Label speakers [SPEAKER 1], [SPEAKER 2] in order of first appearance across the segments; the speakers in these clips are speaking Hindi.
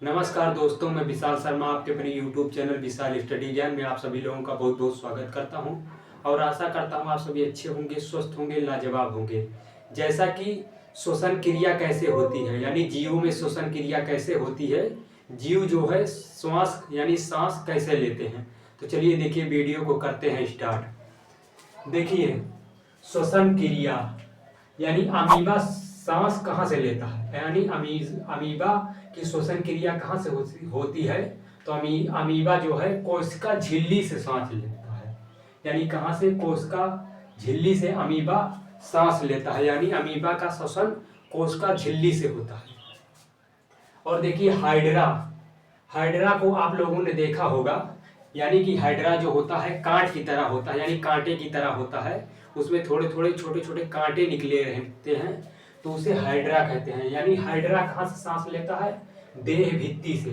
[SPEAKER 1] नमस्कार दोस्तों, मैं विशाल शर्मा आपके अपने YouTube चैनल विशाल स्टडी ज्ञान में आप सभी लोगों का बहुत बहुत स्वागत करता हूं और आशा करता हूं आप सभी अच्छे होंगे, स्वस्थ होंगे, लाजवाब होंगे। जैसा कि श्वसन क्रिया कैसे होती है, यानी जीव में श्वसन क्रिया कैसे होती है, जीव जो है श्वास यानी सांस कैसे लेते हैं। तो चलिए देखिए, वीडियो को करते हैं स्टार्ट। देखिए, श्वसन क्रिया यानी अमीबा सांस कहाँ से लेता है, यानी अमीबा की श्वसन क्रिया कहाँ से होती है। तो अमीबा जो है कोशिका झिल्ली से सांस लेता है, यानी कहाँ से, कोशिका झिल्ली से अमीबा सांस लेता है, यानी अमीबा का श्वसन कोशिका झिल्ली से होता है। और देखिए हाइड्रा, हाइड्रा को आप लोगों ने देखा होगा, यानी कि हाइड्रा जो होता है कांट की तरह होता है, यानी कांटे की तरह होता है, उसमें थोड़े थोड़े छोटे छोटे कांटे निकले रहते हैं, तो उसे हाइड्रा कहते हैं। यानी हाइड्रा कहाँ से सांस लेता है, देह भित्ति से,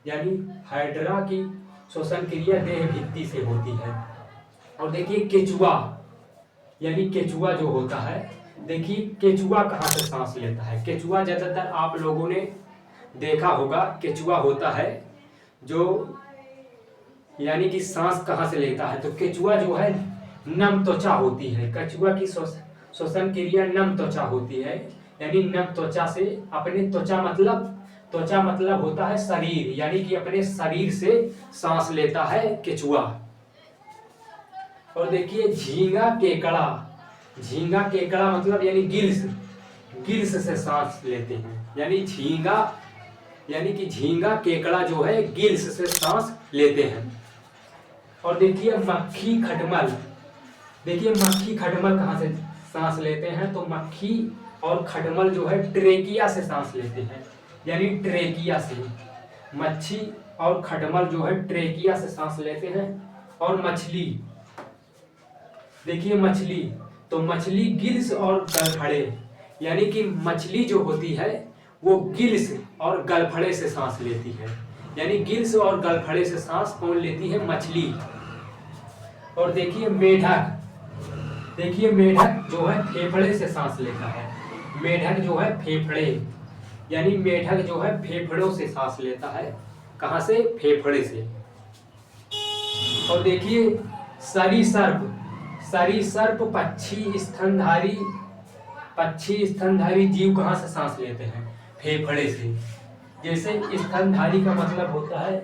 [SPEAKER 1] यानी हाइड्रा की श्वसन क्रिया देह भित्ति से होती है। और देखिए केचुआ, यानी केचुआ जो होता है, देखिए केचुआ कहाँ से सांस लेता है। केचुआ ज्यादातर आप लोगों ने देखा होगा, केचुआ होता है जो यानी कि सांस कहाँ से लेता है। तो केचुआ जो है नम त्वचा होती है, केचुआ की श्वसन क्रिया नम त्वचा होती है, यानी नम त्वचा से अपने त्वचा मतलब होता है शरीर, यानी कि अपने शरीर से सांस लेता है केचुआ। और देखिए झींगा केकड़ा, झींगा केकड़ा मतलब यानी गिल्स से सांस लेते हैं, यानी कि झींगा केकड़ा जो है गिल्स से सांस लेते हैं। और देखिए मक्खी खटमल, देखिए मक्खी खटमल कहाँ से सांस लेते हैं। तो मक्खी और खटमल जो है ट्रेकिया से सांस लेते हैं, यानी ट्रेकिया से। मच्छी और खटमल जो है ट्रेकिया से सांस लेते हैं। और मछली, देखिए मछली, तो मछली गिल्स और गलफड़े, यानी कि मछली जो होती है वो गिल्स और गलफड़े से सांस लेती है, यानी गिल्स और गलफड़े से सांस कौन लेती है, मछली। और देखिए मेढक, देखिए मेढक जो है फेफड़े से सांस लेता है, मेढक जो है फेफड़े, यानी मेढक जो है फेफड़ों से सांस लेता है। कहाँ से, फेफड़े से। और देखिए सरीसर्प, सरीसर्प पक्षी स्तनधारी जीव कहाँ से सांस लेते हैं, फेफड़े से। जैसे स्तनधारी का मतलब होता है,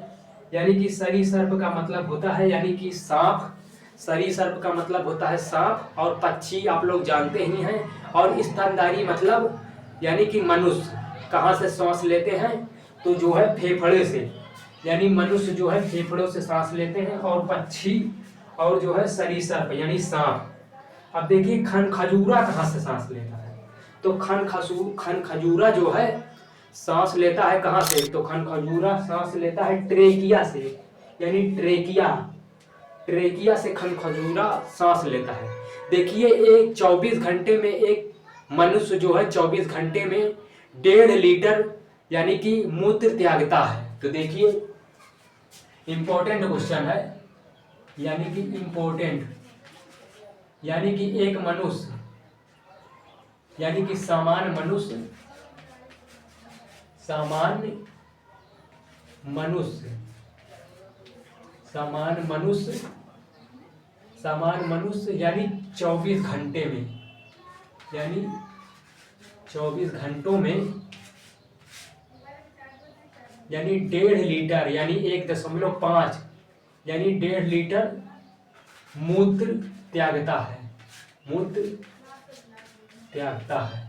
[SPEAKER 1] यानी कि सरीसर्प का मतलब होता है यानी कि सांप, सरीसर्प का मतलब होता है सांप, और पक्षी आप लोग जानते ही हैं। और स्तनधारी मतलब यानी कि मनुष्य कहाँ से सांस लेते हैं, तो जो है फेफड़े से, यानी मनुष्य जो है फेफड़ों से सांस लेते हैं। और पक्षी और जो है सरीसर्प यानी सांप। अब देखिए खनखजूरा कहाँ से सांस लेता है। तो खनखजूरा जो है सांस लेता है कहाँ से, तो खनखजूरा सांस लेता है ट्रेकिया से, यानी ट्रेकिया से खनखजूरा सांस लेता है। देखिए एक 24 घंटे में एक मनुष्य जो है 24 घंटे में 1.5 लीटर यानी कि मूत्र त्यागता है। तो देखिए इंपॉर्टेंट क्वेश्चन है, यानी कि इम्पोर्टेंट, यानी कि एक मनुष्य, यानी कि सामान्य मनुष्य यानी 24 घंटे में, यानी 24 घंटों में यानी 1.5 लीटर यानी 1.5 यानी 1.5 लीटर मूत्र त्यागता है।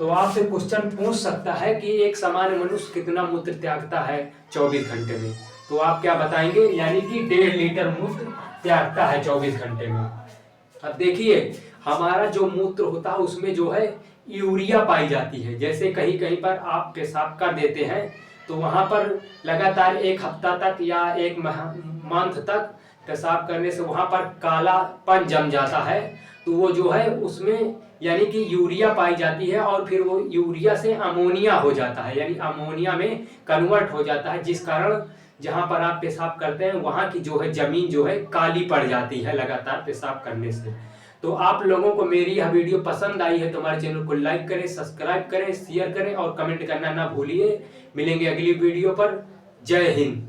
[SPEAKER 1] तो आपसे क्वेश्चन पूछ सकता है कि एक सामान्य मनुष्य कितना मूत्र त्यागता है 24 घंटे में, तो आप क्या बताएंगे, यानी कि 1.5 लीटर मूत्र त्यागता है 24 घंटे में। अब देखिए हमारा जो मूत्र होता है उसमें जो है यूरिया पाई जाती है। जैसे कहीं कहीं पर आप पेशाब कर देते हैं तो वहां पर लगातार 1 हफ्ता तक या 1 मंथ तक पेशाब करने से वहां पर कालापन जम जाता है, तो वो जो है उसमें यानी कि यूरिया पाई जाती है, और फिर वो यूरिया से अमोनिया हो जाता है, यानी अमोनिया में कन्वर्ट हो जाता है, जिस कारण जहां पर आप पेशाब करते हैं वहां की जो है जमीन जो है काली पड़ जाती है लगातार पेशाब करने से। तो आप लोगों को मेरी यह वीडियो पसंद आई है तो हमारे चैनल को लाइक करें, सब्सक्राइब करें, शेयर करें और कमेंट करना ना भूलिए। मिलेंगे अगली वीडियो पर। जय हिंद।